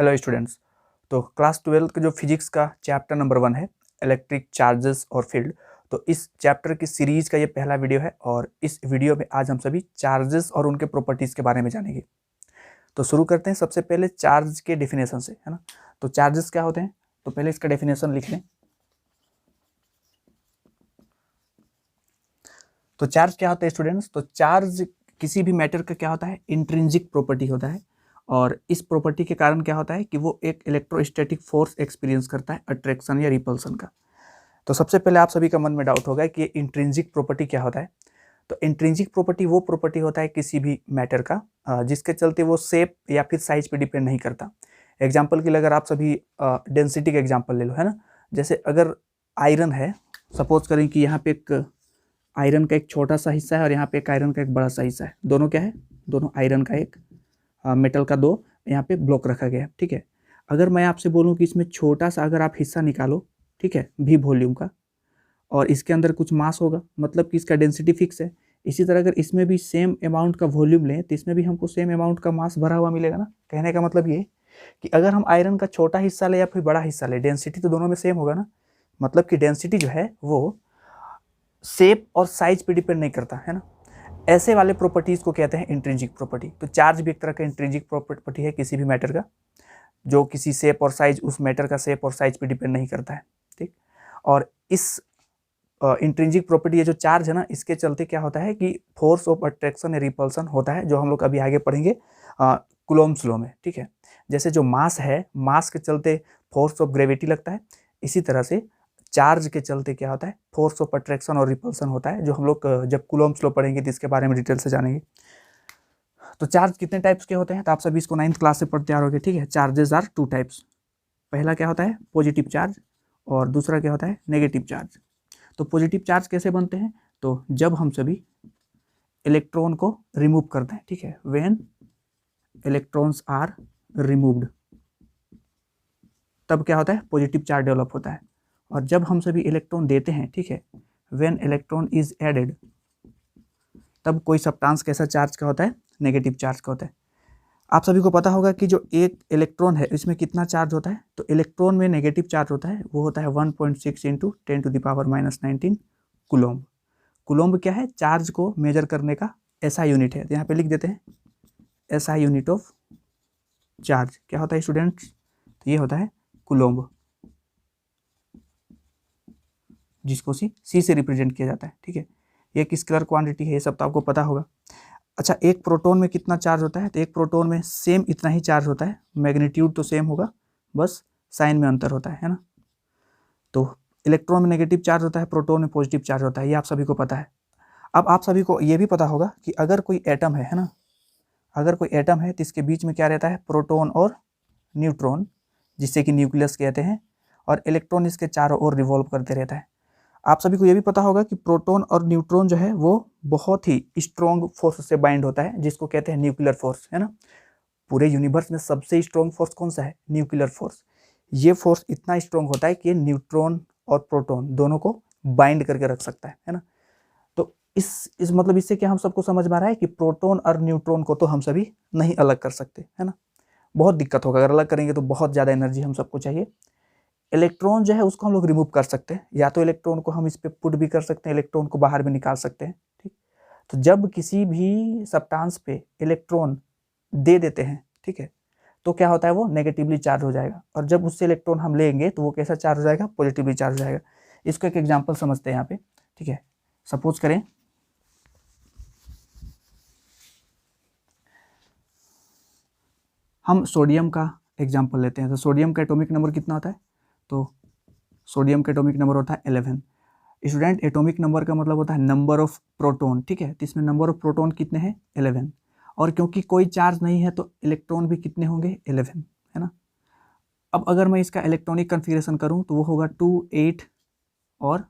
Hello students. तो class 12 का जो फिजिक्स का चैप्टर नंबर 1 है इलेक्ट्रिक चार्जेस और फील्ड, तो इस चैप्टर की सीरीज का ये पहला वीडियो है और इस वीडियो में आज हम सभी चार्जेस और उनके प्रॉपर्टीज के बारे में जानेंगे। तो शुरू करते हैं सबसे पहले चार्ज के डेफिनेशन से, है ना। तो चार्जेस क्या होते हैं, तो पहले इसका डेफिनेशन लिख लें। तो चार्ज क्या होता है स्टूडेंट्स, तो चार्ज किसी भी मैटर का क्या होता है, इंट्रिंसिक प्रॉपर्टी होता है। और इस प्रॉपर्टी के कारण क्या होता है कि वो एक इलेक्ट्रोस्टैटिक फोर्स एक्सपीरियंस करता है, अट्रैक्शन या रिपल्सन का। तो सबसे पहले आप सभी का मन में डाउट होगा कि इंट्रिंसिक प्रॉपर्टी क्या होता है। तो इंट्रिंसिक प्रॉपर्टी वो प्रॉपर्टी होता है किसी भी मैटर का जिसके चलते वो शेप या फिर साइज पे डिपेंड नहीं करता। एग्जाम्पल के लिए अगर आप सभी डेंसिटी का एग्जाम्पल ले लो, है ना। जैसे अगर आयरन है, सपोज करें कि यहाँ पे एक आयरन का एक छोटा सा हिस्सा है और यहाँ पे एक आयरन का एक बड़ा सा हिस्सा है। दोनों क्या है, दोनों आयरन का एक मेटल का दो यहाँ पे ब्लॉक रखा गया है, ठीक है। अगर मैं आपसे बोलूँ कि इसमें छोटा सा अगर आप हिस्सा निकालो, ठीक है, भी वॉल्यूम का, और इसके अंदर कुछ मास होगा, मतलब कि इसका डेंसिटी फिक्स है। इसी तरह अगर इसमें भी सेम अमाउंट का वॉल्यूम लें तो इसमें भी हमको सेम अमाउंट का मास भरा हुआ मिलेगा ना। कहने का मतलब ये कि अगर हम आयरन का छोटा हिस्सा ले या फिर बड़ा हिस्सा ले, डेंसिटी तो दोनों में सेम होगा ना। मतलब कि डेंसिटी जो है वो शेप और साइज पे डिपेंड नहीं करता, है ना। ऐसे वाले प्रॉपर्टीज को कहते हैं इंट्रिंसिक प्रॉपर्टी। तो चार्ज भी एक तरह का इंट्रिंसिक प्रॉपर्टी है किसी भी मैटर का, जो किसी शेप और साइज, उस मैटर का शेप और साइज पे डिपेंड नहीं करता है, ठीक। और इस इंट्रिंसिक प्रॉपर्टी, ये जो चार्ज है ना, इसके चलते क्या होता है कि फोर्स ऑफ अट्रैक्शन या रिपल्सन होता है, जो हम लोग अभी आगे पढ़ेंगे कूलॉम्ब्स लॉ में, ठीक है। जैसे जो मास है, मास के चलते फोर्स ऑफ ग्रेविटी लगता है, इसी तरह से चार्ज के चलते क्या होता है, फोर्स ऑफ अट्रैक्शन और रिपल्सन होता है, जो हम लोग जब कूलॉम्ब्स लॉ पढ़ेंगे तो इसके बारे में डिटेल से जानेंगे। तो चार्ज कितने टाइप्स के होते हैं, तो आप सभी इसको 9th क्लास से पढ़ते आ रहे होगे, ठीक है। Charges are 2 types. पहला क्या होता है, पॉजिटिव चार्ज, और दूसरा क्या होता है, नेगेटिव चार्ज। तो पॉजिटिव चार्ज कैसे बनते हैं, तो जब हम सभी इलेक्ट्रॉन को रिमूव करते हैं, ठीक है, व्हेन इलेक्ट्रॉन्स आर रिमूव्ड, तब क्या होता है, पॉजिटिव चार्ज डेवलप होता है। और जब हम सभी इलेक्ट्रॉन देते हैं, ठीक है, व्हेन इलेक्ट्रॉन इज एडेड, तब कोई सब्सटेंस कैसा चार्ज का होता है, नेगेटिव चार्ज का होता है। आप सभी को पता होगा कि जो एक इलेक्ट्रॉन है इसमें कितना चार्ज होता है, तो इलेक्ट्रॉन में नेगेटिव चार्ज होता है, वो होता है 1.6 × 10⁻⁻19 कूलॉम्ब। कूलॉम्ब क्या है, चार्ज को मेजर करने का ऐसा यूनिट है, तो यहाँ पे लिख देते हैं ऐसा यूनिट ऑफ चार्ज। क्या होता है स्टूडेंट्स, तो ये होता है कूलॉम्ब, जिसको सी से रिप्रेजेंट किया जाता है, ठीक है। ये एक स्केलर क्वांटिटी है, ये सब तो आपको पता होगा। अच्छा, एक प्रोटॉन में कितना चार्ज होता है, तो एक प्रोटॉन में सेम इतना ही चार्ज होता है, मैग्नीट्यूड तो सेम होगा, बस साइन में अंतर होता है ना। तो इलेक्ट्रॉन में नेगेटिव चार्ज होता है, प्रोटॉन में पॉजिटिव चार्ज होता है, ये आप सभी को पता है। अब आप सभी को ये भी पता होगा कि अगर कोई एटम है ना, अगर कोई एटम है तो इसके बीच में क्या रहता है, प्रोटॉन और न्यूट्रॉन, जिससे कि न्यूक्लियस कहते हैं, और इलेक्ट्रॉन इसके चारों ओर रिवॉल्व करते रहता है। आप सभी को यह भी पता होगा कि प्रोटॉन और न्यूट्रॉन जो है वो बहुत ही स्ट्रॉन्ग फोर्स से बाइंड होता है, जिसको कहते हैं न्यूक्लियर फोर्स, है ना। पूरे यूनिवर्स में सबसे स्ट्रॉन्ग फोर्स कौन सा है, न्यूक्लियर फोर्स। ये फोर्स इतना स्ट्रॉन्ग होता है कि न्यूट्रॉन और प्रोटॉन दोनों को बाइंड करके रख सकता है ना। तो इस मतलब इससे क्या हम सबको समझ में आ रहा है कि प्रोटॉन और न्यूट्रॉन को तो हम सभी नहीं अलग कर सकते, है ना। बहुत दिक्कत होगा, अगर अलग करेंगे तो बहुत ज़्यादा एनर्जी हम सबको चाहिए। इलेक्ट्रॉन जो है उसको हम लोग रिमूव कर सकते हैं, या तो इलेक्ट्रॉन को हम इस पे पुट भी कर सकते हैं, इलेक्ट्रॉन को बाहर भी निकाल सकते हैं, ठीक। तो जब किसी भी सब्सटेंस पे इलेक्ट्रॉन दे देते हैं, ठीक है, तो क्या होता है, वो नेगेटिवली चार्ज हो जाएगा, और जब उससे इलेक्ट्रॉन हम लेंगे तो वो कैसा चार्ज हो जाएगा, पॉजिटिवली चार्ज हो जाएगा। इसको एक एग्जाम्पल समझते हैं यहाँ पे, ठीक है। सपोज करें हम सोडियम का एग्जाम्पल लेते हैं। तो सोडियम का एटॉमिक नंबर कितना होता है, तो सोडियम का एटॉमिक नंबर होता है 11। स्टूडेंट, एटॉमिक नंबर का मतलब होता है नंबर ऑफ प्रोटॉन, ठीक है। तो इसमें नंबर ऑफ प्रोटॉन कितने हैं, 11, और क्योंकि कोई चार्ज नहीं है तो इलेक्ट्रॉन भी कितने होंगे, 11, है ना। अब अगर मैं इसका इलेक्ट्रॉनिक कन्फिगरेशन करूं तो वो होगा 2, 8 और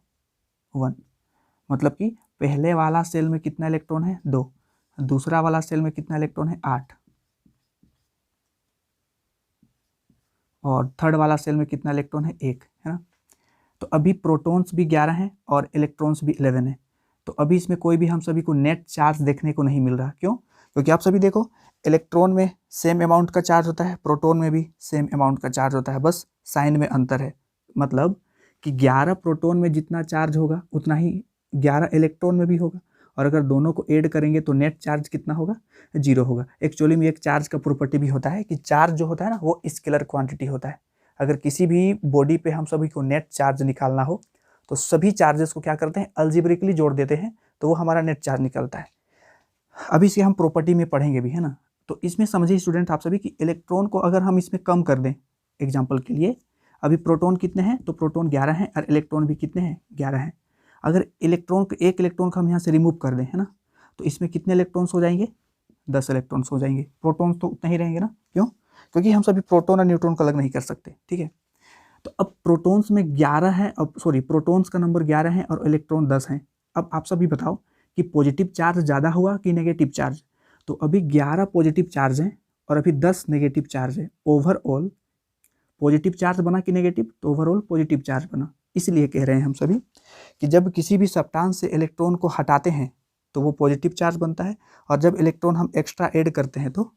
1। मतलब कि पहले वाला सेल में कितना इलेक्ट्रॉन है, 2, दूसरा वाला सेल में कितना इलेक्ट्रॉन है, 8, और थर्ड वाला सेल में कितना इलेक्ट्रॉन है, 1, है ना। तो अभी प्रोटॉन्स भी 11 हैं और इलेक्ट्रॉन्स भी 11 है। तो अभी इसमें कोई भी हम सभी को नेट चार्ज देखने को नहीं मिल रहा। क्यों, क्योंकि आप सभी देखो इलेक्ट्रॉन में सेम अमाउंट का चार्ज होता है, प्रोटॉन में भी सेम अमाउंट का चार्ज होता है, बस साइन में अंतर है। मतलब कि 11 प्रोटॉन में जितना चार्ज होगा उतना ही 11 इलेक्ट्रॉन में भी होगा, और अगर दोनों को ऐड करेंगे तो नेट चार्ज कितना होगा, 0 होगा। एक्चुअली में एक चार्ज का प्रॉपर्टी भी होता है कि चार्ज जो होता है ना वो स्केलर क्वांटिटी होता है। अगर किसी भी बॉडी पे हम सभी को नेट चार्ज निकालना हो तो सभी चार्जेस को क्या करते हैं, अलजेब्रिकली जोड़ देते हैं, तो वो हमारा नेट चार्ज निकलता है। अभी इसे हम प्रॉपर्टी में पढ़ेंगे भी, है ना। तो इसमें समझिए स्टूडेंट आप सभी कि इलेक्ट्रॉन को अगर हम इसमें कम कर दें, एग्जाम्पल के लिए अभी प्रोटॉन कितने हैं, तो प्रोटॉन 11 हैं और इलेक्ट्रॉन भी कितने हैं, 11 हैं। अगर इलेक्ट्रॉन को एक इलेक्ट्रॉन को हम यहाँ से रिमूव कर दें, है ना, तो इसमें कितने इलेक्ट्रॉन्स हो जाएंगे, 10 इलेक्ट्रॉन्स हो जाएंगे। प्रोटॉन्स तो उतना ही रहेंगे ना, क्यों, क्योंकि हम सभी प्रोटॉन और न्यूट्रॉन को अलग नहीं कर सकते, ठीक है। तो अब प्रोटॉन्स में 11 है, अब सॉरी प्रोटॉन्स का नंबर 11 है और इलेक्ट्रॉन 10 हैं। अब आप सभी बताओ कि पॉजिटिव चार्ज ज़्यादा हुआ कि नेगेटिव चार्ज। तो अभी 11 पॉजिटिव चार्ज हैं और अभी 10 नेगेटिव चार्ज है। ओवरऑल पॉजिटिव चार्ज बना कि नेगेटिव, तो ओवरऑल पॉजिटिव चार्ज बना। इसलिए कह रहे हैं हम सभी कि जब किसी भी सब्सटेंस से इलेक्ट्रॉन को हटाते हैं तो वो पॉजिटिव चार्ज बनता है, और जब इलेक्ट्रॉन हम एक्स्ट्रा ऐड करते हैं तो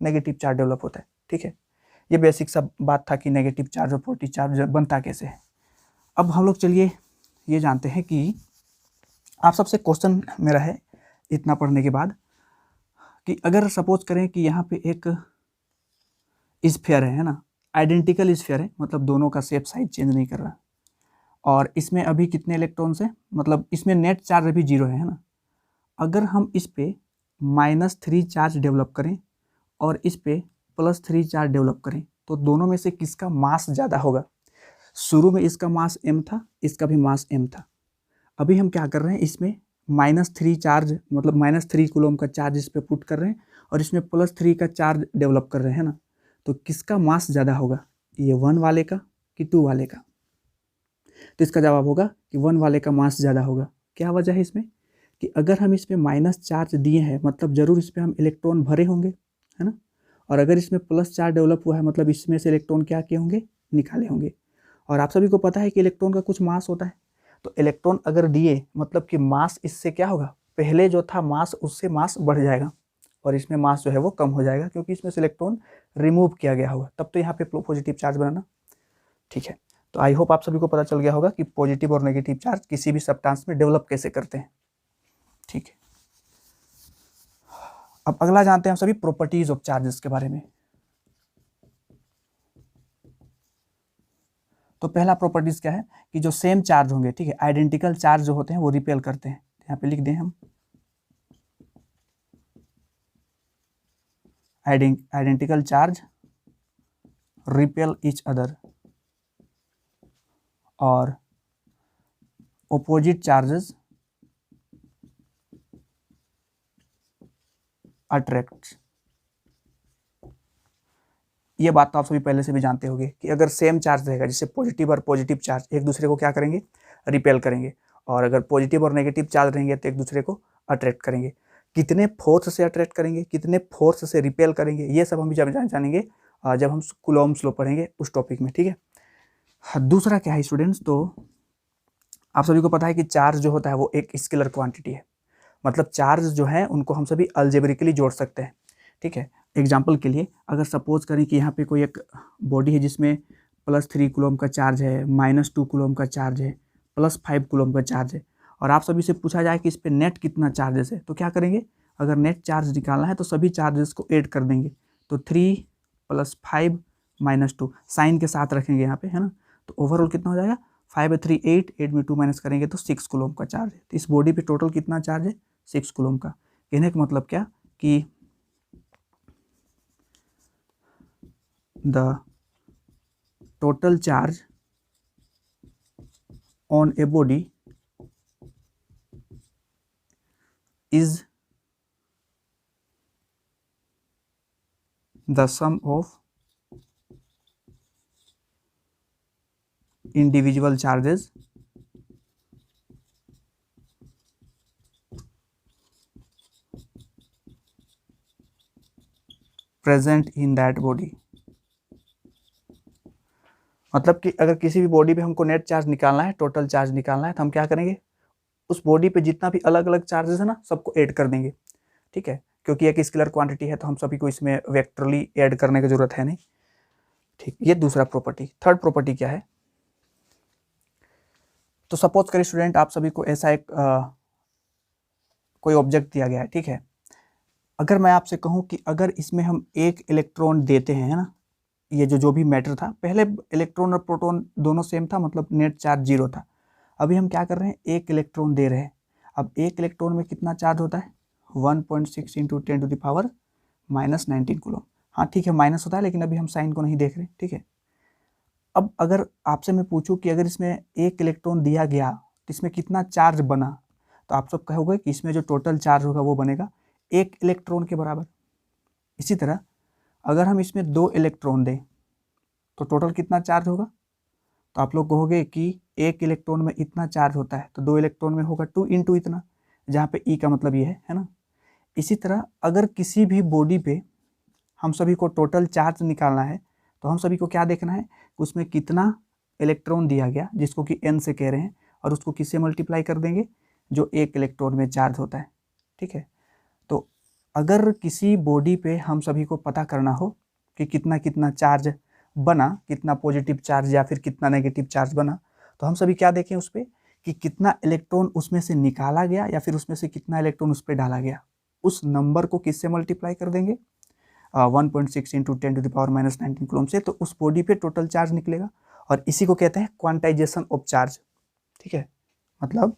नेगेटिव चार्ज डेवलप होता है, ठीक है। ये बेसिक सा बात था कि नेगेटिव चार्ज और पॉजिटिव चार्ज बनता कैसे है। अब हम लोग चलिए ये जानते हैं कि आप सबसे क्वेश्चन मेरा है इतना पढ़ने के बाद कि अगर सपोज करें कि यहाँ पे एक स्फीयर है ना, आइडेंटिकल स्फीयर है, मतलब दोनों का शेप साइज चेंज नहीं कर रहा, और इसमें अभी कितने इलेक्ट्रॉन्स हैं, मतलब इसमें नेट चार्ज अभी 0 है ना। अगर हम इस पे -3 चार्ज डेवलप करें और इस पे +3 चार्ज डेवलप करें तो दोनों में से किसका मास ज़्यादा होगा। शुरू में इसका मास m था, इसका भी मास m था। अभी हम क्या कर रहे हैं, इसमें -3 चार्ज मतलब -3 कूलम का चार्ज इस पे पुट कर रहे हैं और इसमें +3 का चार्ज डेवलप कर रहे हैं ना। तो किसका मास ज़्यादा होगा, ये 1 वाले का कि 2 वाले का। तो इसका जवाब होगा कि 1 वाले का मास ज़्यादा होगा। क्या वजह है इसमें कि अगर हम इसमें माइनस चार्ज दिए हैं मतलब ज़रूर इस पर हम इलेक्ट्रॉन भरे होंगे, है ना, और अगर इसमें प्लस चार्ज डेवलप हुआ है मतलब इसमें से इलेक्ट्रॉन क्या किए होंगे, निकाले होंगे। और आप सभी को पता है कि इलेक्ट्रॉन का कुछ मास होता है, तो इलेक्ट्रॉन अगर दिए मतलब कि मास इससे क्या होगा, पहले जो था मास उससे मास बढ़ जाएगा और इसमें मास जो है वो कम हो जाएगा क्योंकि इसमें से इलेक्ट्रॉन रिमूव किया गया होगा, तब तो यहाँ पे पॉजिटिव चार्ज बनाना, ठीक है। तो आई होप आप सभी को पता चल गया होगा कि पॉजिटिव और नेगेटिव चार्ज किसी भी सब्सटेंस में डेवलप कैसे करते हैं, ठीक है। अब अगला जानते हैं हम सभी प्रॉपर्टीज ऑफ चार्जेस के बारे में। तो पहला प्रॉपर्टीज क्या है कि जो सेम चार्ज होंगे, ठीक है, आइडेंटिकल चार्ज जो होते हैं वो रिपेल करते हैं। यहाँ पे लिख दें हम identical charge repel each other और ऑपोजिट चार्जेस अट्रैक्ट। ये बात तो आप सभी पहले से भी जानते होंगे कि अगर सेम चार्ज रहेगा, जैसे पॉजिटिव और पॉजिटिव चार्ज एक दूसरे को क्या करेंगे, रिपेल करेंगे, और अगर पॉजिटिव और नेगेटिव चार्ज रहेंगे तो एक दूसरे को अट्रैक्ट करेंगे। कितने फोर्स से अट्रैक्ट करेंगे, कितने फोर्स से रिपेल करेंगे, ये सब हम जब जानेंगे जब हम कूलॉम्स लॉ पढ़ेंगे उस टॉपिक में, ठीक है। दूसरा क्या है स्टूडेंट्स, तो आप सभी को पता है कि चार्ज जो होता है वो एक स्केलर क्वांटिटी है, मतलब चार्ज जो है उनको हम सभी अलजेब्रिकली जोड़ सकते हैं, ठीक है। एग्जाम्पल के लिए अगर सपोज करें कि यहाँ पे कोई एक बॉडी है जिसमें +3 कूलम का चार्ज है, -2 कूलम का चार्ज है, +5 कूलम का चार्ज है, और आप सभी से पूछा जाए कि इस पे नेट कितना चार्जेस है, तो क्या करेंगे, अगर नेट चार्ज निकालना है तो सभी चार्जेस को ऐड कर देंगे। तो 3 + 5 - 2 साइन के साथ रखेंगे यहाँ पे, है ना। तो ओवरऑल कितना हो जाएगा, 5 × 3 8, 8 में 2 माइनस करेंगे तो 6 कूलम का चार्ज है। तो इस बॉडी पे टोटल कितना चार्ज है, 6 कूलम का। कहने का मतलब क्या कि the total charge on a body is the sum of individual charges present in that body। मतलब कि अगर किसी भी बॉडी पे हमको नेट चार्ज निकालना है, टोटल चार्ज निकालना है, तो हम क्या करेंगे, उस बॉडी पे जितना भी अलग अलग चार्जेस है ना सबको ऐड कर देंगे, ठीक है। क्योंकि एक स्केलर क्वांटिटी है तो हम सभी को इसमें वेक्टरली ऐड करने की जरूरत है नहीं। ठीक, ये दूसरा प्रॉपर्टी। थर्ड प्रॉपर्टी क्या है, तो सपोज करिए स्टूडेंट आप सभी को ऐसा एक कोई ऑब्जेक्ट दिया गया है, ठीक है। अगर मैं आपसे कहूं कि अगर इसमें हम एक इलेक्ट्रॉन देते हैं, है ना, ये जो भी मैटर था, पहले इलेक्ट्रॉन और प्रोटॉन दोनों सेम था, मतलब नेट चार्ज 0 था। अभी हम क्या कर रहे हैं, एक इलेक्ट्रॉन दे रहे हैं। अब एक इलेक्ट्रॉन में कितना चार्ज होता है, 1.6 इंटू 10⁻⁻19 कूलम। हाँ ठीक है, माइनस होता है, लेकिन अभी हम साइन को नहीं देख रहे, ठीक है। अब अगर आपसे मैं पूछूं कि अगर इसमें एक इलेक्ट्रॉन दिया गया तो इसमें कितना चार्ज बना, तो आप सब कहोगे कि इसमें जो टोटल चार्ज होगा वो बनेगा एक इलेक्ट्रॉन के बराबर। इसी तरह अगर हम इसमें 2 इलेक्ट्रॉन दें तो टोटल कितना चार्ज होगा, तो आप लोग कहोगे कि एक इलेक्ट्रॉन में इतना चार्ज होता है, तो 2 इलेक्ट्रॉन में होगा 2 इंटू इतना, जहाँ पे ई का मतलब ये है ना। इसी तरह अगर किसी भी बॉडी पे हम सभी को टोटल चार्ज निकालना है तो हम सभी को क्या देखना है, उसमें कितना इलेक्ट्रॉन दिया गया, जिसको कि n से कह रहे हैं, और उसको किससे मल्टीप्लाई कर देंगे, जो एक इलेक्ट्रॉन में चार्ज होता है, ठीक है। तो अगर किसी बॉडी पे हम सभी को पता करना हो कि कितना कितना चार्ज बना, कितना पॉजिटिव चार्ज या फिर कितना नेगेटिव चार्ज बना, तो हम सभी क्या देखें उस पर कि कितना इलेक्ट्रॉन उसमें से निकाला गया या फिर उसमें से कितना इलेक्ट्रॉन उस पर डाला गया। उस नंबर को किससे मल्टीप्लाई कर देंगे, 1.6 इंटू 10⁻⁻19 कूलम से, तो उस बॉडी पे टोटल चार्ज निकलेगा। और इसी को कहते हैं क्वांटाइजेशन ऑफ चार्ज, ठीक है। मतलब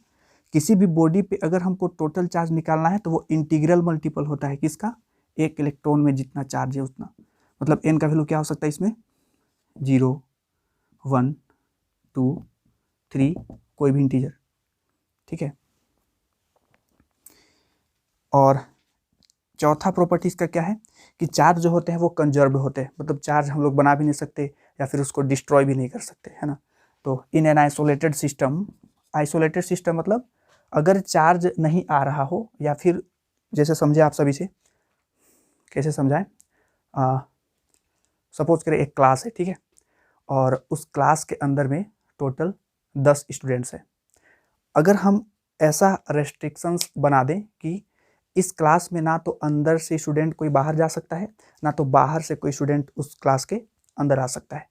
किसी भी बॉडी पे अगर हमको टोटल चार्ज निकालना है तो वो इंटीग्रल मल्टीपल होता है किसका, एक इलेक्ट्रॉन में जितना चार्ज है उतना। मतलब n का वैल्यू क्या हो सकता है इसमें, 0, 1, 2, 3, कोई भी इंटीजर, ठीक है। और चौथा प्रॉपर्टी इसका क्या है कि चार्ज जो होते हैं वो कंजर्व होते हैं, मतलब चार्ज हम लोग बना भी नहीं सकते या फिर उसको डिस्ट्रॉय भी नहीं कर सकते, है ना। तो in an isolated system, isolated system मतलब अगर चार्ज नहीं आ रहा हो, या फिर जैसे समझे आप सभी से, कैसे समझाएं, सपोज करें एक क्लास है, ठीक है, और उस क्लास के अंदर में टोटल 10 स्टूडेंट्स हैं। अगर हम ऐसा रेस्ट्रिक्शंस बना दें कि इस क्लास में ना तो अंदर से स्टूडेंट कोई बाहर जा सकता है, ना तो बाहर से कोई स्टूडेंट उस क्लास के अंदर आ सकता है,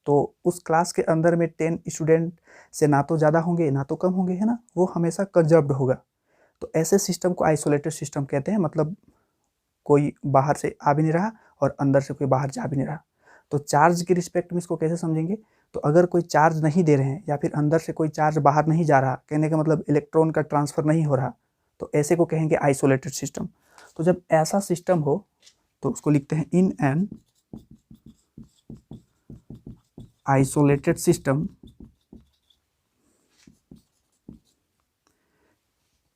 तो उस क्लास के अंदर में 10 स्टूडेंट से ना तो ज़्यादा होंगे ना तो कम होंगे, है ना, वो हमेशा कंजर्व्ड होगा। तो ऐसे सिस्टम को आइसोलेटेड सिस्टम कहते हैं, मतलब कोई बाहर से आ भी नहीं रहा और अंदर से कोई बाहर जा भी नहीं रहा। तो चार्ज के रिस्पेक्ट में इसको कैसे समझेंगे, तो अगर कोई चार्ज नहीं दे रहे हैं या फिर अंदर से कोई चार्ज बाहर नहीं जा रहा, कहने का मतलब इलेक्ट्रॉन का ट्रांसफर नहीं हो रहा, तो ऐसे को कहेंगे आइसोलेटेड सिस्टम। तो जब ऐसा सिस्टम हो तो उसको लिखते हैं in an isolated system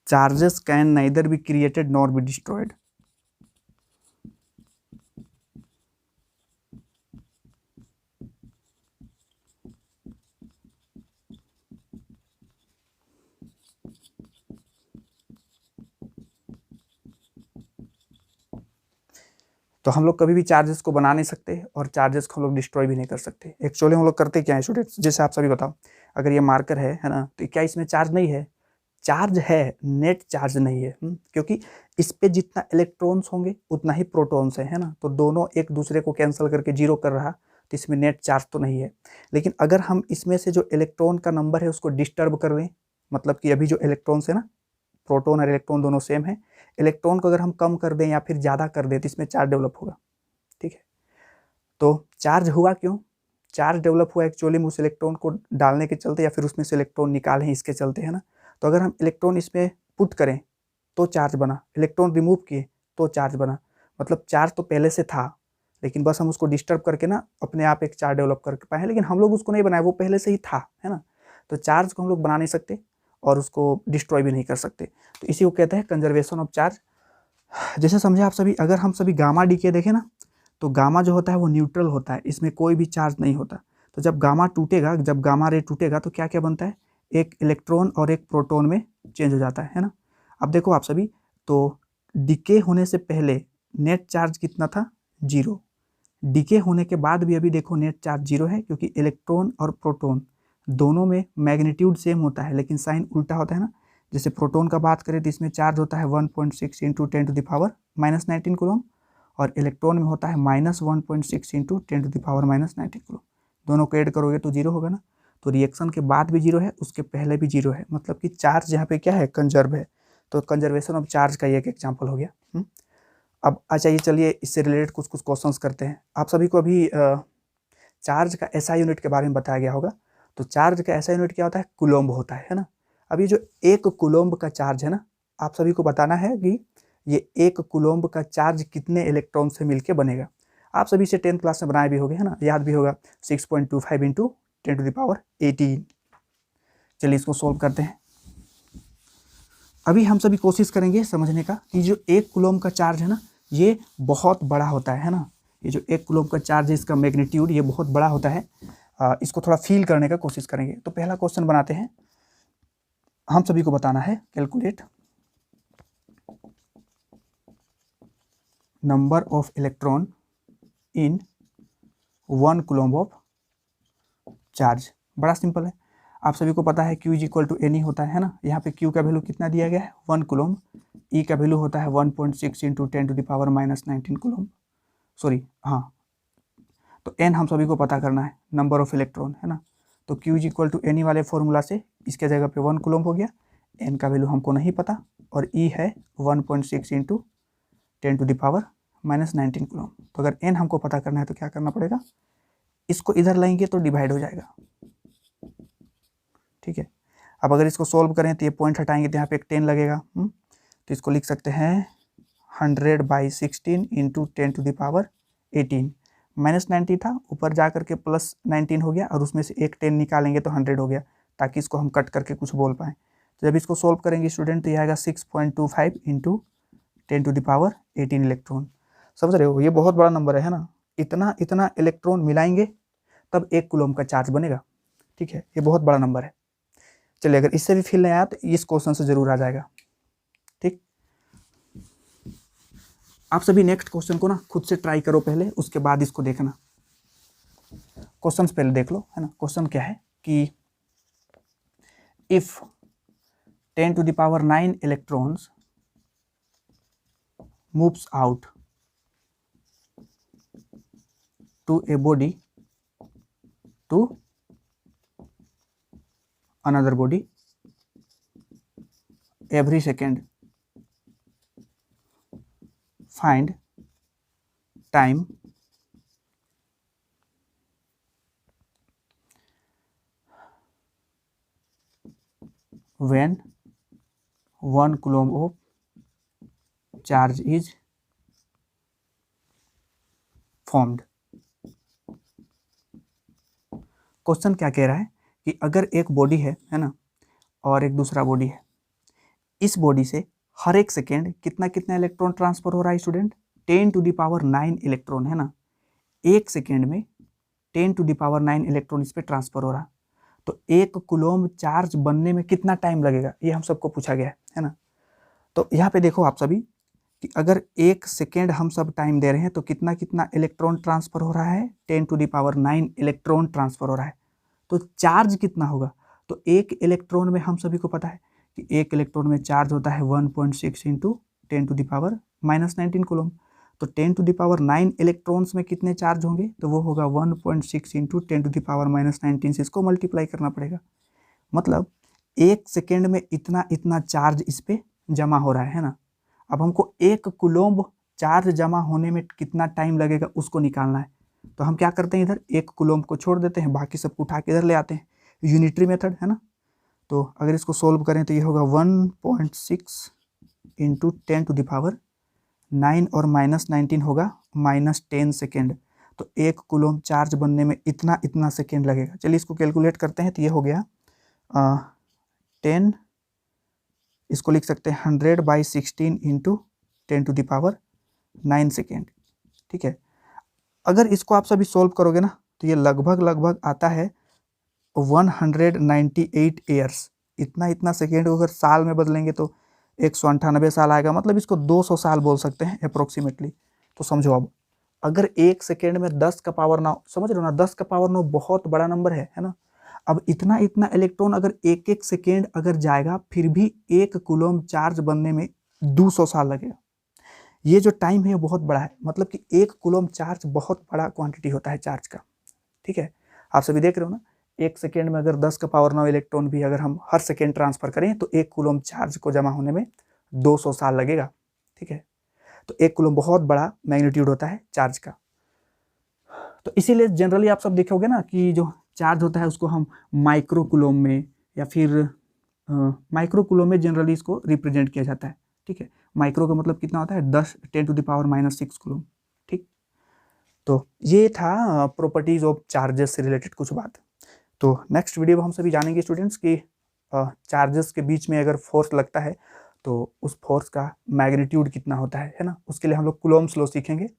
charges can neither be created nor be destroyed. तो हम लोग कभी भी चार्जेस को बना नहीं सकते और चार्जेस को हम लोग डिस्ट्रॉय भी नहीं कर सकते। एक्चुअली हम लोग करते क्या है स्टूडेंट्स, जैसे आप सभी बताओ, अगर ये मार्कर है ना, तो क्या इसमें चार्ज नहीं है, चार्ज है, नेट चार्ज नहीं है, क्योंकि इस पे जितना इलेक्ट्रॉन्स होंगे उतना ही प्रोटॉन्स है ना, तो दोनों एक दूसरे को कैंसिल करके 0 कर रहा, तो इसमें नेट चार्ज तो नहीं है। लेकिन अगर हम इसमें से जो इलेक्ट्रॉन का नंबर है उसको डिस्टर्ब कर दें, मतलब कि अभी जो इलेक्ट्रॉन्स है ना, प्रोटॉन और इलेक्ट्रॉन दोनों सेम है, इलेक्ट्रॉन को अगर हम कम कर दें या फिर ज़्यादा कर दें तो इसमें चार्ज डेवलप होगा, ठीक है। तो चार्ज हुआ क्यों, चार्ज डेवलप हुआ एक्चुअली में उस इलेक्ट्रॉन को डालने के चलते या फिर उसमें से इलेक्ट्रॉन निकाले हैं इसके चलते, है ना। तो अगर हम इलेक्ट्रॉन इसमें पुट करें तो चार्ज बना, इलेक्ट्रॉन रिमूव किए तो चार्ज बना, मतलब चार्ज तो पहले से था, लेकिन बस हम उसको डिस्टर्ब करके ना अपने आप एक चार्ज डेवलप कर पाए, लेकिन हम लोग उसको नहीं बनाए, वो पहले से ही था, है ना। तो चार्ज को हम लोग बना नहीं सकते और उसको डिस्ट्रॉय भी नहीं कर सकते, तो इसी को कहते हैं कंजर्वेशन ऑफ चार्ज। जैसे समझे आप सभी, अगर हम सभी गामा डीके देखें ना, तो गामा जो होता है वो न्यूट्रल होता है, इसमें कोई भी चार्ज नहीं होता। तो जब गामा टूटेगा, जब गामा रे टूटेगा तो क्या क्या बनता है, एक इलेक्ट्रॉन और एक प्रोटॉन में चेंज हो जाता है ना। अब देखो आप सभी, तो डिके होने से पहले नेट चार्ज कितना था, 0। डिके होने के बाद भी अभी देखो नेट चार्ज 0 है, क्योंकि इलेक्ट्रॉन और प्रोटॉन दोनों में मैग्नीट्यूड सेम होता है लेकिन साइन उल्टा होता है ना। जैसे प्रोटॉन का बात करें तो इसमें चार्ज होता है 1.6 इंटू 10⁻⁻19 कूलम, और इलेक्ट्रॉन में होता है -1.6 इंटू 10⁻⁻19 कूलम। दोनों को ऐड करोगे तो जीरो होगा ना, तो रिएक्शन के बाद भी जीरो है, उसके पहले भी जीरो है, मतलब कि चार्ज यहाँ पे क्या है, कंजर्व है। तो कंजर्वेशन ऑफ चार्ज का एक एग्जाम्पल हो गया। अब अच्छा, ये चलिए इससे रिलेटेड कुछ कुछ क्वेश्चंस करते हैं। आप सभी को अभी चार्ज का एसआई यूनिट के बारे में बताया गया होगा। तो चार्ज का एसआई यूनिट क्या होता है, कूलम्ब होता है ना। अब ये जो 1 कूलम्ब का चार्ज है ना, आप सभी को बताना है कि ये 1 कूलम्ब का चार्ज कितने इलेक्ट्रॉन से मिलके बनेगा। आप सभी से 10th क्लास में बनाए भी होंगे, है ना, याद भी होगा, 6.25 इंटू 10⁻18। चलिए इसको सोल्व करते हैं। अभी हम सभी कोशिश करेंगे समझने का कि जो 1 कूलम्ब का चार्ज है ना, ये बहुत बड़ा होता है ना। ये जो 1 कूलम्ब का चार्ज है, इसका मैग्नीट्यूड ये बहुत बड़ा होता है। इसको थोड़ा फील करने का कोशिश करेंगे। तो पहला क्वेश्चन बनाते हैं। हम सभी को बताना है calculate number of electron in 1 coulomb of charge. बड़ा सिंपल है, आप सभी को पता है Q = Ne होता है ना। यहाँ पे Q का वैल्यू कितना दिया गया है, 1 कूलम्ब। E का वैल्यू होता है 1.6 इंटू 10⁻⁻19 कूलम्ब, सॉरी हाँ। तो n हम सभी को पता करना है, नंबर ऑफ इलेक्ट्रॉन, है ना। तो Q = Ne वाले फॉर्मूला से इसके जगह पे 1 कूलम्ब हो गया। n का वैल्यू हमको नहीं पता, और E है 1.6 इंटू 10⁻⁻19 कूलम्ब। तो अगर n हमको पता करना है तो क्या करना पड़ेगा, इसको इधर लाएंगे तो डिवाइड हो जाएगा, ठीक है। अब अगर इसको सोल्व करें तो ये पॉइंट हटाएंगे तो यहाँ पे एक 10 लगेगा। तो इसको लिख सकते हैं 100/16 इंटू 10⁻18। -90 था, ऊपर जा करके +19 हो गया, और उसमें से एक 10 निकालेंगे तो 100 हो गया, ताकि इसको हम कट करके कुछ बोल पाएँ। तो जब इसको सोल्व करेंगे स्टूडेंट तो ये आएगा 6.25 इंटू 10⁻18 इलेक्ट्रॉन। समझ रहे हो, ये बहुत बड़ा नंबर है ना। इतना इतना इलेक्ट्रॉन मिलाएंगे तब 1 कूलम्ब का चार्ज बनेगा, ठीक है। ये बहुत बड़ा नंबर है। चलिए, अगर इससे भी फील नहीं आया तो इस क्वेश्चन से जरूर आ जाएगा, ठीक। आप सभी नेक्स्ट क्वेश्चन को ना खुद से ट्राई करो पहले, उसके बाद इसको देखना। क्वेश्चन पहले देख लो, है ना। क्वेश्चन क्या है कि if 10⁹ electrons moves out to a body to another body every second, find time when 1 coulomb of charge is formed। Question क्या कह रहा है कि अगर एक बॉडी है ना, और एक दूसरा बॉडी है, इस बॉडी से हर एक सेकेंड कितना कितना इलेक्ट्रॉन ट्रांसफर हो रहा है स्टूडेंट, 10⁹ इलेक्ट्रॉन, है ना। एक सेकेंड में 10⁹ इलेक्ट्रॉन इस पे ट्रांसफर हो रहा। तो 1 कूलम्ब चार्ज बनने में कितना टाइम लगेगा, ये हम सबको पूछा गया है ना। तो यहाँ पे देखो आप सभी कि अगर 1 सेकेंड हम सब टाइम दे रहे हैं तो कितना कितना इलेक्ट्रॉन ट्रांसफर हो रहा है, 10⁹ इलेक्ट्रॉन ट्रांसफर हो रहा है। तो चार्ज कितना होगा, तो 1 इलेक्ट्रॉन में हम सभी को पता है कि 1 इलेक्ट्रॉन में चार्ज होता है 1.6 इंटू 10⁻⁻19 कूलम्ब। तो 10⁹ इलेक्ट्रॉन्स में कितने चार्ज होंगे, तो वो होगा 1.6 इंटू 10⁻⁻19 से इसको मल्टीप्लाई करना पड़ेगा। मतलब 1 सेकेंड में इतना इतना चार्ज इस पर जमा हो रहा है ना। अब हमको 1 कूलम्ब चार्ज जमा होने में कितना टाइम लगेगा उसको निकालना है। तो हम क्या करते हैं, इधर 1 कूलम्ब को छोड़ देते हैं, बाकी सबको उठा के इधर ले आते हैं, यूनिटरी मेथड, है ना। तो अगर इसको सोल्व करें तो ये होगा 1.6 इंटू 10⁻9 और -19 होगा -10 सेकेंड। तो 1 कूलम्ब चार्ज बनने में इतना इतना सेकेंड लगेगा। चलिए इसको कैलकुलेट करते हैं। तो ये हो गया 10, इसको लिख सकते हैं 100/16 इंटू 10⁻9 सेकेंड, ठीक है। अगर इसको आप सभी सोल्व करोगे ना तो ये लगभग आता है 198 ईयर्स। इतना इतना सेकेंड को अगर साल में बदलेंगे तो 198 साल आएगा, मतलब इसको 200 साल बोल सकते हैं अप्रोक्सीमेटली। तो समझो, अब अगर 1 सेकेंड में 10 का पावर 9, समझ रहे हो ना, 10 का पावर 9 बहुत बड़ा नंबर है ना। अब इतना इतना इलेक्ट्रॉन अगर एक एक सेकेंड अगर जाएगा, फिर भी 1 कूलम चार्ज बनने में 200 साल लगेगा। ये जो टाइम है बहुत बड़ा है, मतलब कि 1 कूलम चार्ज बहुत बड़ा क्वांटिटी होता है चार्ज का। ठीक है, आप सभी देख रहे हो ना, 1 सेकेंड में अगर 10 का पावर 9 इलेक्ट्रॉन भी अगर हम हर सेकेंड ट्रांसफर करें तो 1 कूलम चार्ज को जमा होने में 200 साल लगेगा। ठीक है, तो 1 कूलम बहुत बड़ा मैग्नीट्यूड होता है चार्ज का। तो इसीलिए जनरली आप सब देखोगे ना कि जो चार्ज होता है उसको हम माइक्रो कूलम में या फिर माइक्रो कूलम में जनरली इसको रिप्रेजेंट किया जाता है। ठीक है, माइक्रो का मतलब कितना होता है, 10⁻⁻6 कूलम। ठीक, तो ये था प्रॉपर्टीज ऑफ चार्जेस से रिलेटेड कुछ बात। तो नेक्स्ट वीडियो में हम सभी जानेंगे स्टूडेंट्स कि चार्जेस के बीच में अगर फोर्स लगता है तो उस फोर्स का मैग्नीट्यूड कितना होता है ना, उसके लिए हम लोग कूलम्स लॉ सीखेंगे।